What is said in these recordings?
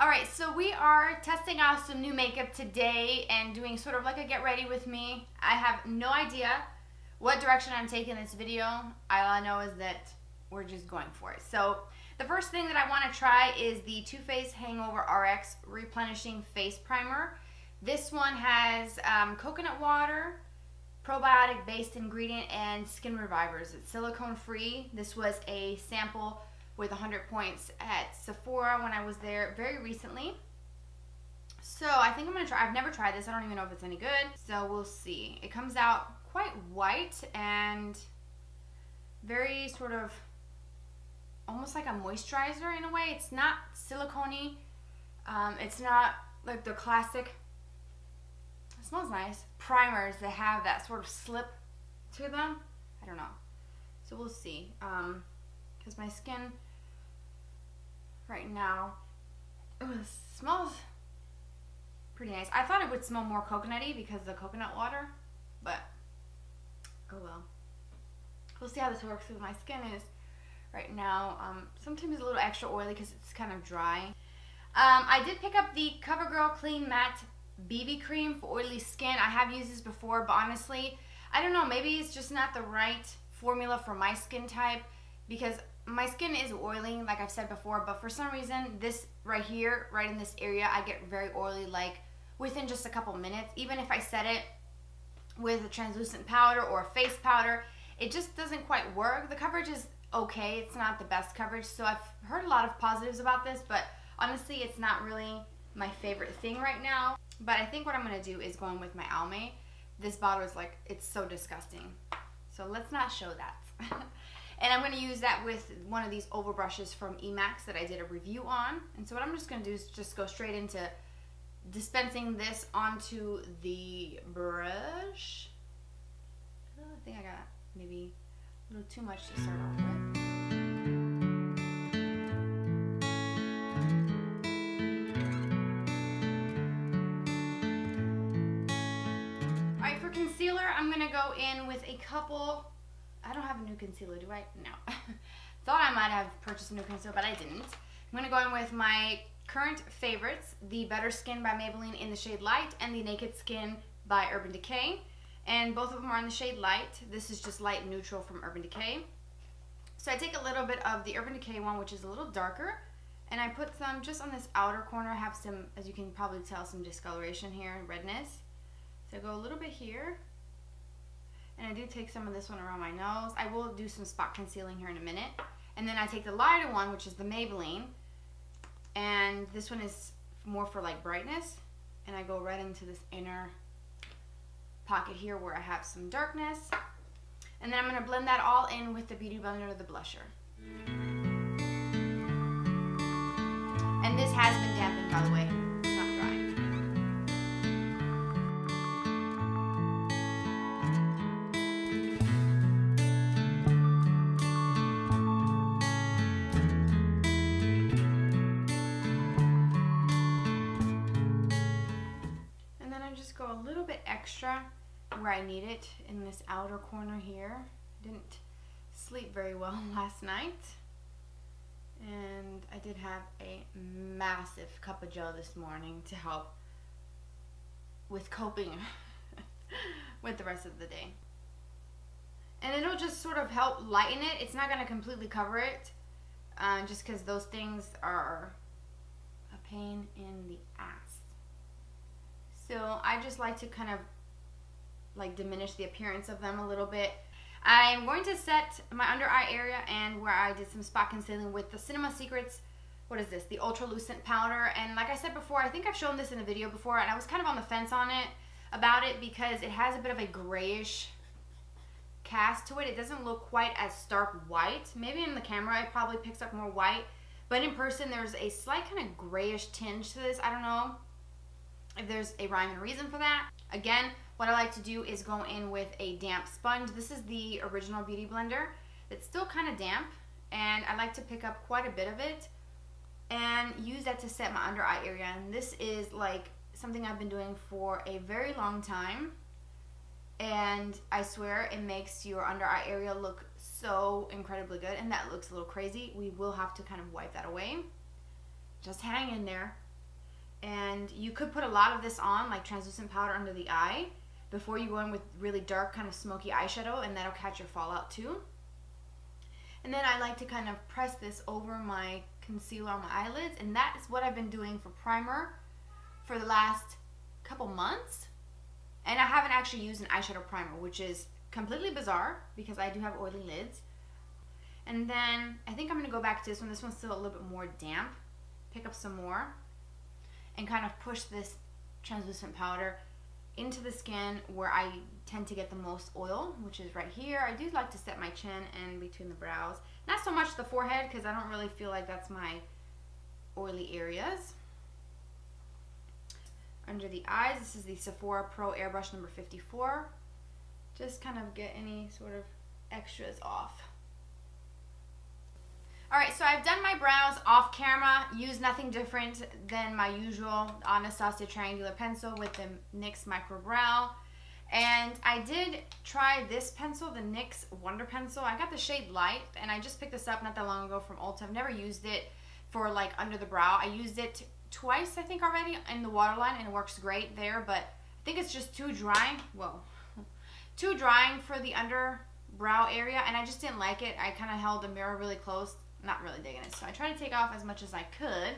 Alright, so we are testing out some new makeup today and doing sort of like a get ready with me. I have no idea what direction I'm taking this video. All I know is that we're just going for it. So the first thing that I want to try is the Too Faced Hangover RX Replenishing Face Primer. This one has coconut water, probiotic based ingredient, and skin revivers. It's silicone free. This was a sample with 100 points at Sephora when I was there very recently. So I think I'm gonna try. I've never tried this. I don't even know if it's any good. So we'll see. It comes out quite white and very sort of almost like a moisturizer in a way. It's not silicone-y. It's not like the classic, it smells nice, primers that have that sort of slip to them. I don't know. So we'll see. Because my skin right now, it smells pretty nice. I thought it would smell more coconutty because of the coconut water, but oh well. We'll see how this works with my skin is right now. Sometimes it's a little extra oily because it's kind of dry. I did pick up the CoverGirl Clean Matte BB Cream for oily skin. I have used this before, but honestly, I don't know, maybe it's just not the right formula for my skin type because my skin is oily, like I've said before, but for some reason, this right here, right in this area, I get very oily like within just a couple minutes. Even if I set it with a translucent powder or a face powder, it just doesn't quite work. The coverage is okay. It's not the best coverage, so I've heard a lot of positives about this, but honestly, it's not really my favorite thing right now. But I think what I'm going to do is go in with my Almay. This bottle is like, it's so disgusting. So let's not show that. And I'm going to use that with one of these oval brushes from Emax that I did a review on. And so what I'm just going to do is just go straight into dispensing this onto the brush. I think I got maybe a little too much to start off with. Alright, for concealer, I'm going to go in with a couple. I don't have a new concealer, do I? No. Thought I might have purchased a new concealer, but I didn't. I'm going to go in with my current favorites, the Better Skin by Maybelline in the shade Light and the Naked Skin by Urban Decay. And both of them are in the shade Light. This is just Light Neutral from Urban Decay. So I take a little bit of the Urban Decay one, which is a little darker, and I put some just on this outer corner. I have some, as you can probably tell, some discoloration here and redness. So I go a little bit here. And I do take some of this one around my nose. I will do some spot concealing here in a minute. And then I take the lighter one, which is the Maybelline. And this one is more for like brightness. And I go right into this inner pocket here where I have some darkness. And then I'm going to blend that all in with the Beauty Blender, the blusher. And this has been dampened, by the way. It's not drying. Go a little bit extra where I need it in this outer corner here. Didn't sleep very well last night, and I did have a massive cup of joe this morning to help with coping with the rest of the day. And it'll just sort of help lighten it. It's not going to completely cover it, just because those things are a pain in the ass. So I just like to kind of like diminish the appearance of them a little bit. I'm going to set my under eye area and where I did some spot concealing with the Cinema Secrets, what is this, the Ultra Lucent Powder. And like I said before, I think I've shown this in a video before, and I was kind of on the fence on it, about it, because it has a bit of a grayish cast to it. It doesn't look quite as stark white. Maybe in the camera it probably picks up more white, but in person there's a slight kind of grayish tinge to this. I don't know if there's a rhyme and reason for that. Again, what I like to do is go in with a damp sponge. This is the original Beauty Blender. It's still kind of damp, and I like to pick up quite a bit of it and use that to set my under eye area. And this is like something I've been doing for a very long time, and I swear it makes your under eye area look so incredibly good. And that looks a little crazy. We will have to kind of wipe that away. Just hang in there. And you could put a lot of this on, like translucent powder under the eye, before you go in with really dark kind of smoky eyeshadow, and that'll catch your fallout too. And then I like to kind of press this over my concealer on my eyelids, and that is what I've been doing for primer for the last couple months. And I haven't actually used an eyeshadow primer, which is completely bizarre because I do have oily lids. And then I think I'm going to go back to this one. This one's still a little bit more damp. Pick up some more and kind of push this translucent powder into the skin where I tend to get the most oil, which is right here. I do like to set my chin and between the brows. Not so much the forehead because I don't really feel like that's my oily areas. Under the eyes, this is the Sephora Pro Airbrush number 54. Just kind of get any sort of extras off. Alright, so I've done my brows off camera, used nothing different than my usual Anastasia triangular pencil with the NYX Micro Brow. And I did try this pencil, the NYX Wonder Pencil. I got the shade Light, and I just picked this up not that long ago from Ulta. I've never used it for like under the brow. I used it twice, I think, already in the waterline, and it works great there, but I think it's just too drying. Whoa. Too drying for the underbrow area, and I just didn't like it. I kind of held the mirror really close. Not really digging it, so I try to take off as much as I could.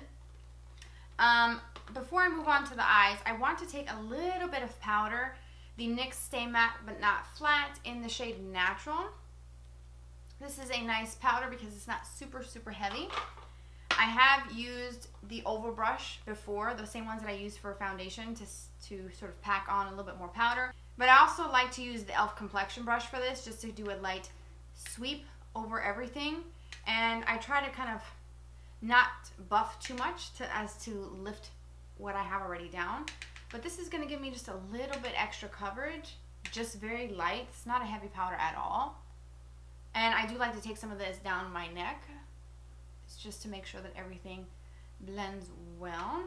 Before I move on to the eyes, I want to take a little bit of powder, the NYX Stay Matte But Not Flat in the shade Natural. This is a nice powder because it's not super, super heavy. I have used the oval brush before, the same ones that I use for foundation to sort of pack on a little bit more powder. But I also like to use the e.l.f. complexion brush for this, just to do a light sweep over everything. And I try to kind of not buff too much as to lift what I have already down. But this is going to give me just a little bit extra coverage, just very light. It's not a heavy powder at all. And I do like to take some of this down my neck. It's just to make sure that everything blends well.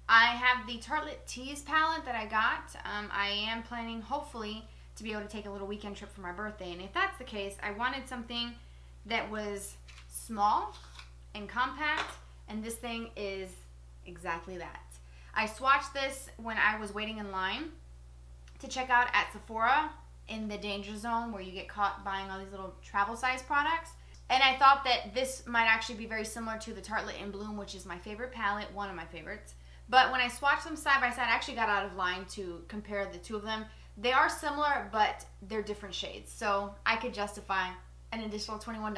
I have the Tartelette Tease palette that I got. I am planning, hopefully, to be able to take a little weekend trip for my birthday. And if that's the case, I wanted something that was small and compact, and this thing is exactly that. I swatched this when I was waiting in line to check out at Sephora in the danger zone where you get caught buying all these little travel size products. And I thought that this might actually be very similar to the Tartelette in Bloom, which is my favorite palette, one of my favorites. But when I swatched them side by side, I actually got out of line to compare the two of them. They are similar, but they're different shades. So I could justify an additional $21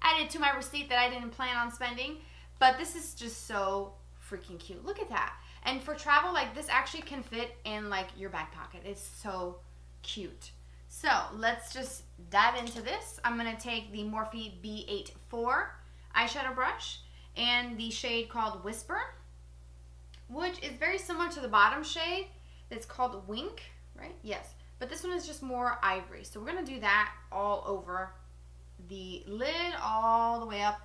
added to my receipt that I didn't plan on spending. But this is just so freaking cute. Look at that. And for travel, like, this actually can fit in like your back pocket. It's so cute. So let's just dive into this. I'm going to take the Morphe B84 eyeshadow brush and the shade called Whisper, which is very similar to the bottom shade. It's called Wink, right? Yes. But this one is just more ivory. So we're going to do that all over the lid, all the way up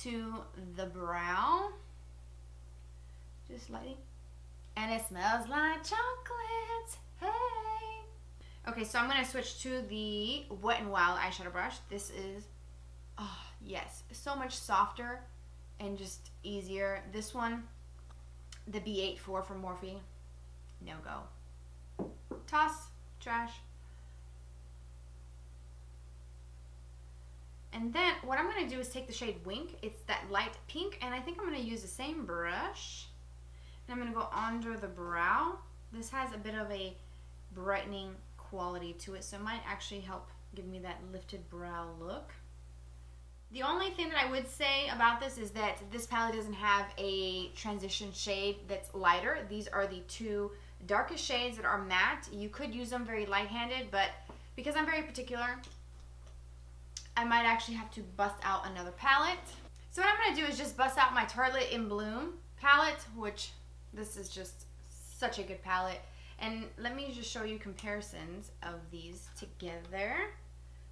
to the brow. Just lightly. And it smells like chocolate. Hey! Okay, so I'm going to switch to the Wet n Wild eyeshadow brush. This is, oh, yes, so much softer and just easier. This one, the B84 from Morphe, no go. Toss, trash. And then what I'm going to do is take the shade Wink. It's that light pink, and I think I'm going to use the same brush. And I'm going to go under the brow. This has a bit of a brightening quality to it, so it might actually help give me that lifted brow look. The only thing that I would say about this is that this palette doesn't have a transition shade that's lighter. These are the two darkest shades that are matte. You could use them very light-handed, but because I'm very particular, I might actually have to bust out another palette. So what I'm going to do is just bust out my Tartelette in Bloom palette, which this is just such a good palette. And let me just show you comparisons of these together.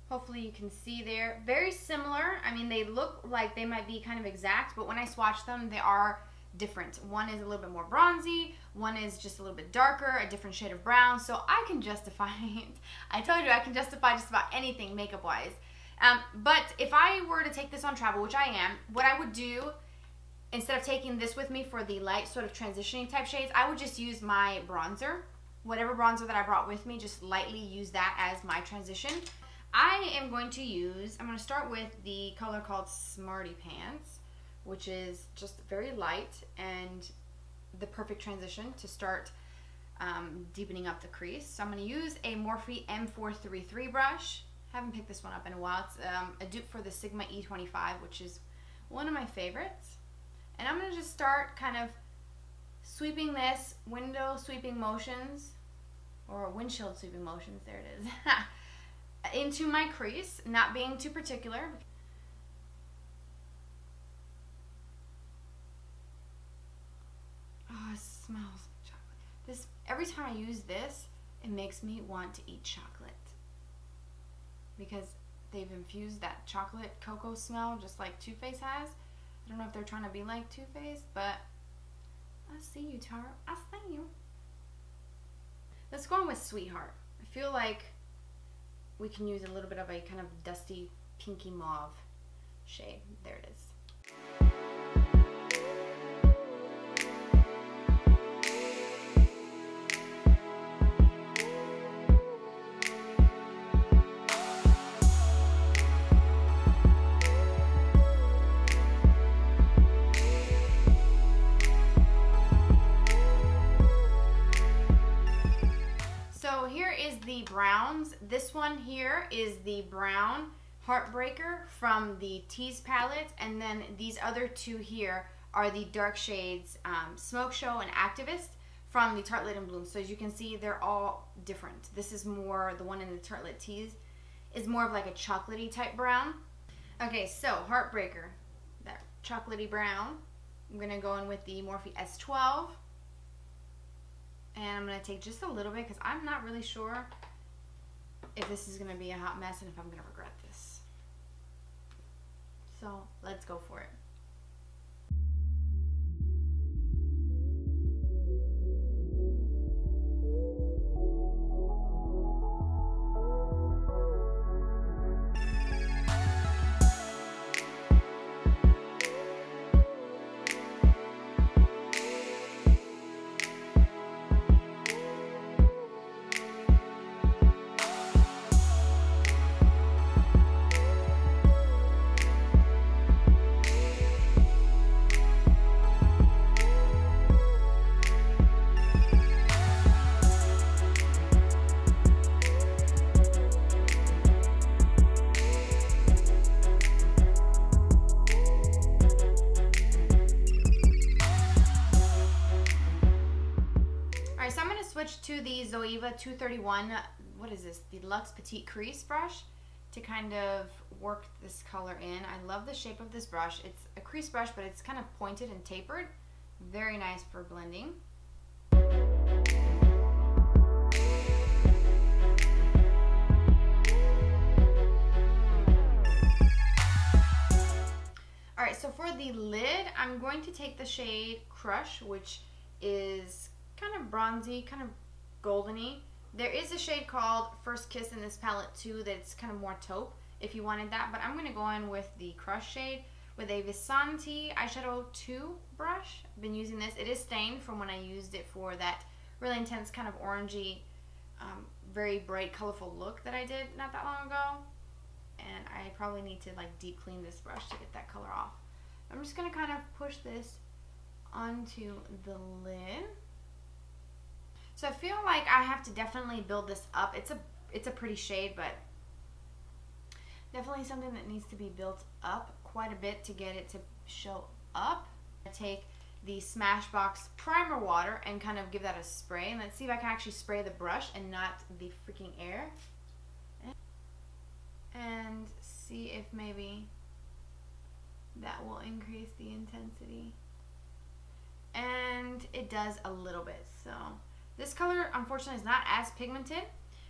Hopefully you can see there. Very similar. I mean, they look like they might be kind of exact, but when I swatch them, they are different. One is a little bit more bronzy, one is just a little bit darker, a different shade of brown, so I can justify it. I told you I can justify just about anything makeup-wise. But if I were to take this on travel, which I am, what I would do instead of taking this with me for the light sort of transitioning type shades, I would just use my bronzer. Whatever bronzer that I brought with me, just lightly use that as my transition. I am going to start with the color called Smarty Pants, which is just very light and the perfect transition to start deepening up the crease. So I'm going to use a Morphe M433 brush. Haven't picked this one up in a while. It's a dupe for the Sigma E25, which is one of my favorites. And I'm going to just start kind of sweeping this, window sweeping motions, or windshield sweeping motions, there it is, into my crease, not being too particular. Oh, it smells chocolate. This, every time I use this, it makes me want to eat chocolate, because they've infused that chocolate cocoa smell just like Too Faced has. I don't know if they're trying to be like Too Faced, but I see you, Tarte. I see you. Let's go on with Sweetheart. I feel like we can use a little bit of a kind of dusty pinky mauve shade. There it is. So here is the browns. This one here is the brown Heartbreaker from the Tease palette, and then these other two here are the dark shades Smoke Show and Activist from the Tartelette and Bloom. So as you can see, they're all different. This is more, the one in the Tartelette Tease is more of like a chocolatey type brown. Okay, so Heartbreaker, that chocolatey brown. I'm gonna go in with the Morphe S12. And I'm going to take just a little bit because I'm not really sure if this is going to be a hot mess and if I'm going to regret this. So let's go for it. Switch to the Zoeva 231, what is this, the Luxe Petite Crease brush to kind of work this color in. I love the shape of this brush. It's a crease brush, but it's kind of pointed and tapered. Very nice for blending. Alright, so for the lid, I'm going to take the shade Crush, which is kind of bronzy, kind of goldeny. There is a shade called First Kiss in this palette too that's kind of more taupe if you wanted that, but I'm going to go in with the Crush shade with a Visanti Eyeshadow 2 brush. I've been using this. It is stained from when I used it for that really intense kind of orangey, very bright colorful look that I did not that long ago, and I probably need to like deep clean this brush to get that color off. I'm just going to kind of push this onto the lid. So I feel like I have to definitely build this up. It's a pretty shade, but definitely something that needs to be built up quite a bit to get it to show up. I take the Smashbox primer water and kind of give that a spray, and let's see if I can actually spray the brush and not the freaking air, and see if maybe that will increase the intensity. And it does a little bit. So this color, unfortunately, is not as pigmented.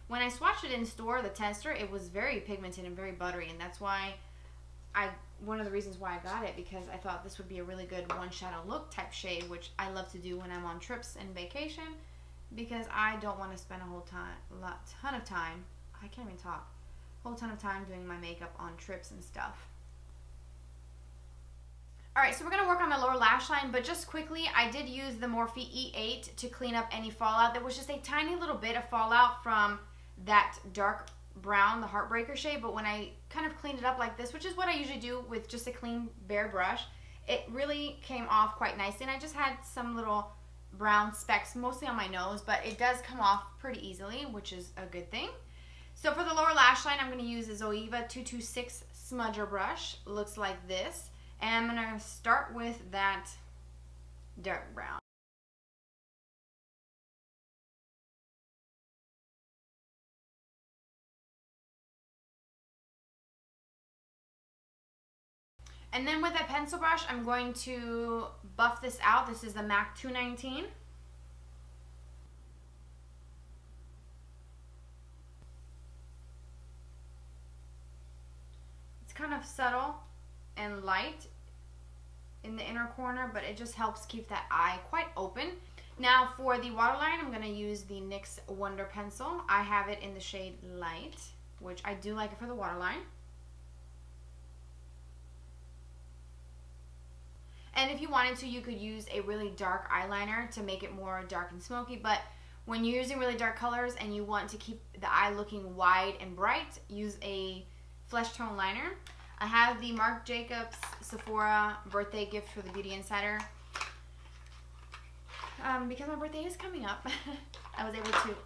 When I swatched it in store, the tester, it was very pigmented and very buttery, and that's why one of the reasons why I got it, because I thought this would be a really good one shadow look type shade, which I love to do when I'm on trips and vacation, because I don't want to spend a whole ton of time, I can't even talk, a whole ton of time doing my makeup on trips and stuff. Alright, so we're going to work on the lower lash line, but just quickly, I did use the Morphe E8 to clean up any fallout. There was just a tiny little bit of fallout from that dark brown, the Heartbreaker shade, but when I kind of cleaned it up like this, which is what I usually do with just a clean bare brush, it really came off quite nicely, and I just had some little brown specks, mostly on my nose, but it does come off pretty easily, which is a good thing. So for the lower lash line, I'm going to use the Zoeva 226 smudger brush. Looks like this. And I'm going to start with that dark brown. And then with a pencil brush, I'm going to buff this out. This is the MAC 219. It's kind of subtle and light in the inner corner, but it just helps keep that eye quite open. Now for the waterline, I'm going to use the NYX Wonder Pencil. I have it in the shade Light, which I do like it for the waterline. And if you wanted to, you could use a really dark eyeliner to make it more dark and smoky, but when you're using really dark colors and you want to keep the eye looking wide and bright, use a flesh tone liner. I have the Marc Jacobs Sephora birthday gift for the Beauty Insider. Because my birthday is coming up, I was able to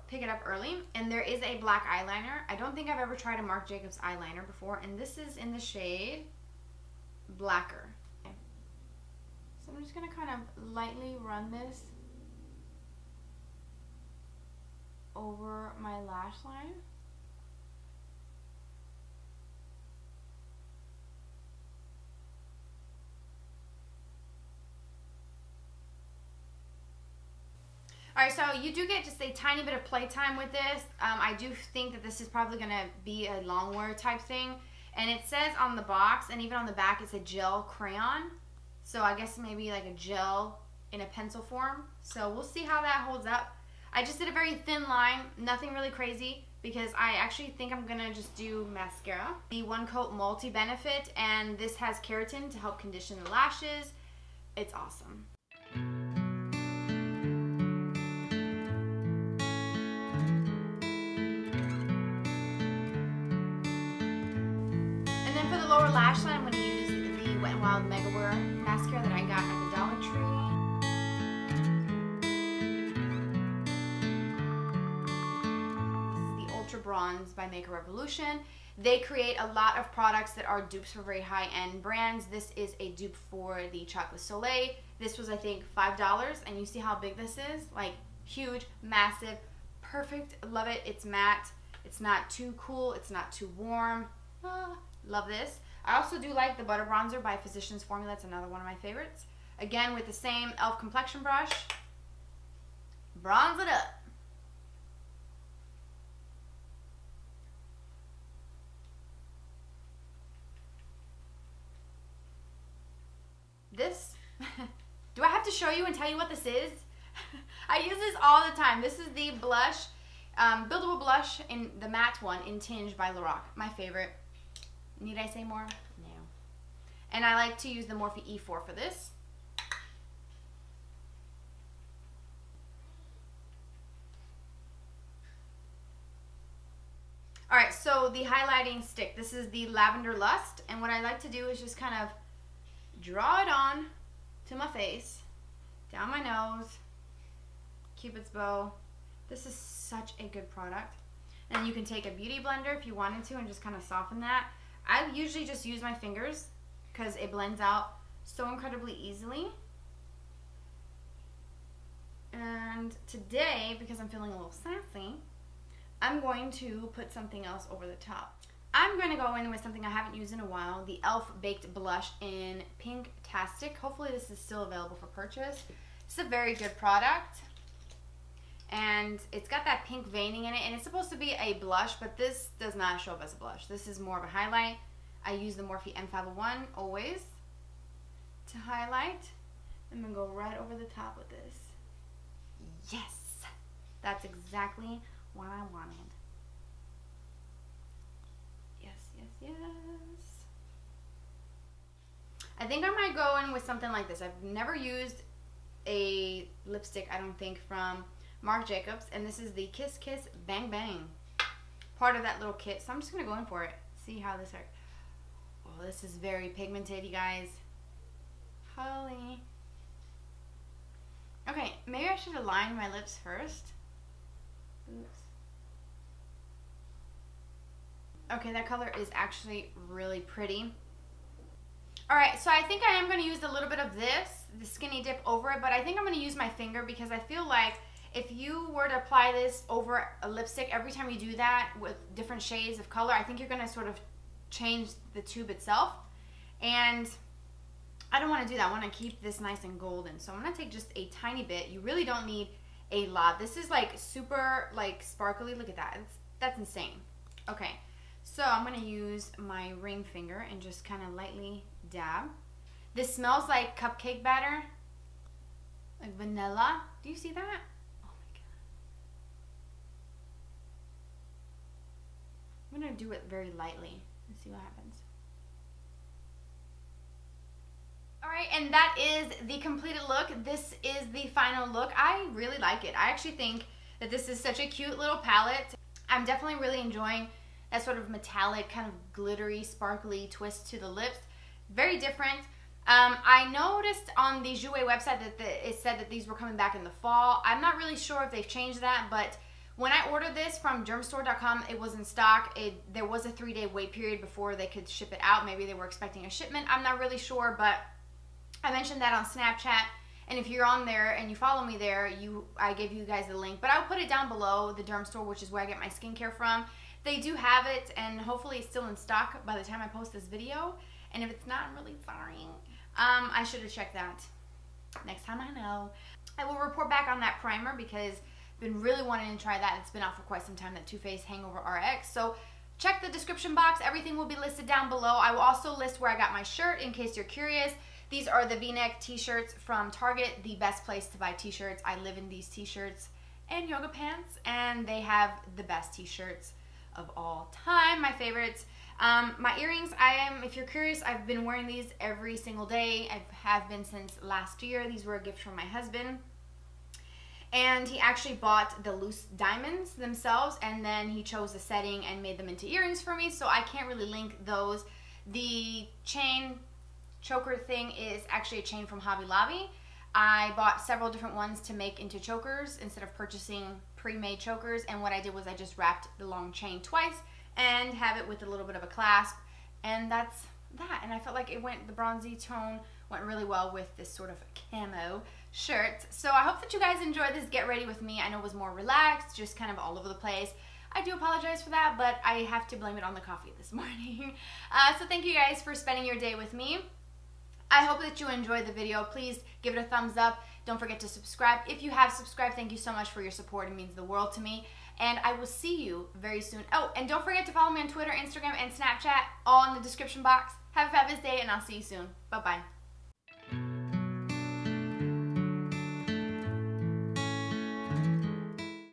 pick it up early. And there is a black eyeliner. I don't think I've ever tried a Marc Jacobs eyeliner before, and this is in the shade Blacquer. So I'm just going to kind of lightly run this over my lash line. Alright, so you do get just a tiny bit of playtime with this. I do think that this is probably going to be a long wear type thing. And it says on the box and even on the back it's a gel crayon. So I guess maybe like a gel in a pencil form. So we'll see how that holds up. I just did a very thin line, nothing really crazy, because I actually think I'm going to just do mascara. The One Coat Multi Benefit, and this has keratin to help condition the lashes. It's awesome. Lower lash line, I'm going to use the Wet n Wild Mega Wear mascara that I got at the Dollar Tree. This is the Ultra Bronze by Makeup Revolution. They create a lot of products that are dupes for very high-end brands. This is a dupe for the Chocolate Soleil. This was, I think, $5, and you see how big this is? Like, huge, massive, perfect. Love it. It's matte. It's not too cool. It's not too warm. Love this. I also do like the Butter Bronzer by Physicians Formula. It's another one of my favorites. Again, with the same e.l.f. complexion brush. Bronze it up. This, do I have to show you and tell you what this is? I use this all the time. This is the blush, Buildable blush in the matte one in Tinge by LORAC. My favorite. Need I say more? No. And I like to use the Morphe E4 for this. Alright, so the highlighting stick. This is the Lavender Lust. And what I like to do is just kind of draw it on to my face, down my nose, Cupid's bow. This is such a good product. And you can take a beauty blender if you wanted to and just kind of soften that. I usually just use my fingers because it blends out so incredibly easily. And today, because I'm feeling a little sassy, I'm going to put something else over the top. I'm going to go in with something I haven't used in a while, the e.l.f. Baked Blush in Pinktastic. Hopefully this is still available for purchase. It's a very good product. And it's got that pink veining in it, and it's supposed to be a blush, but this does not show up as a blush. This is more of a highlight. I use the Morphe M501 always to highlight. I'm going to go right over the top with this. Yes! That's exactly what I wanted. Yes, yes, yes. I think I might go in with something like this. I've never used a lipstick, I don't think, from Marc Jacobs, and this is the Kiss Kiss Bang Bang, part of that little kit. So I'm just gonna go in for it. See how this hurts. Oh, this is very pigmented, you guys. Holy. Okay, maybe I should align my lips first. Oops. Okay, that color is actually really pretty. Alright, so I think I am going to use a little bit of this, the Skinny Dip, over it, but I think I'm going to use my finger because I feel like if you were to apply this over a lipstick, every time you do that with different shades of color, I think you're going to sort of change the tube itself. And I don't want to do that. I want to keep this nice and golden. So I'm going to take just a tiny bit. You really don't need a lot. This is like super like sparkly. Look at that. That's insane. Okay. So I'm going to use my ring finger and just kind of lightly dab. This smells like cupcake batter. Like vanilla. Do you see that? Oh my god. I'm going to do it very lightly and see what happens. Alright, and that is the completed look. This is the final look. I really like it. I actually think that this is such a cute little palette. I'm definitely really enjoying that sort of metallic, kind of glittery, sparkly twist to the lips. Very different. I noticed on the Jouer website that it said that these were coming back in the fall. I'm not really sure if they've changed that, but when I ordered this from dermstore.com, it was in stock. There was a 3-day wait period before they could ship it out. Maybe they were expecting a shipment. I'm not really sure, but I mentioned that on Snapchat. And if you're on there and you follow me there, I gave you guys the link. But I'll put it down below, the derm store, which is where I get my skincare from. They do have it, and hopefully it's still in stock by the time I post this video. And if it's not, I'm really sorry. I should have checked that. Next time I know. I will report back on that primer because I've been really wanting to try that. It's been out for quite some time, that Too Faced Hangover RX. So check the description box. Everything will be listed down below. I will also list where I got my shirt in case you're curious. These are the V-neck t-shirts from Target, the best place to buy t-shirts. I live in these t-shirts and yoga pants, and they have the best t-shirts of all time, my favorites. My earrings, if you're curious, I've been wearing these every single day. I have been since last year. These were a gift from my husband. And he actually bought the loose diamonds themselves, and then he chose the setting and made them into earrings for me, so I can't really link those. The chain choker thing is actually a chain from Hobby Lobby. I bought several different ones to make into chokers instead of purchasing pre-made chokers, and what I did was I just wrapped the long chain twice and have it with a little bit of a clasp, and that's that. And I felt like the bronzy tone went really well with this sort of camo shirt. So I hope that you guys enjoyed this get ready with me. I know it was more relaxed, just kind of all over the place. I do apologize for that, but I have to blame it on the coffee this morning. So thank you guys for spending your day with me. I hope that you enjoyed the video. Please give it a thumbs up. Don't forget to subscribe. If you have subscribed, thank you so much for your support. It means the world to me. And I will see you very soon. Oh, and don't forget to follow me on Twitter, Instagram, and Snapchat, all in the description box. Have a fabulous day, and I'll see you soon. Bye-bye.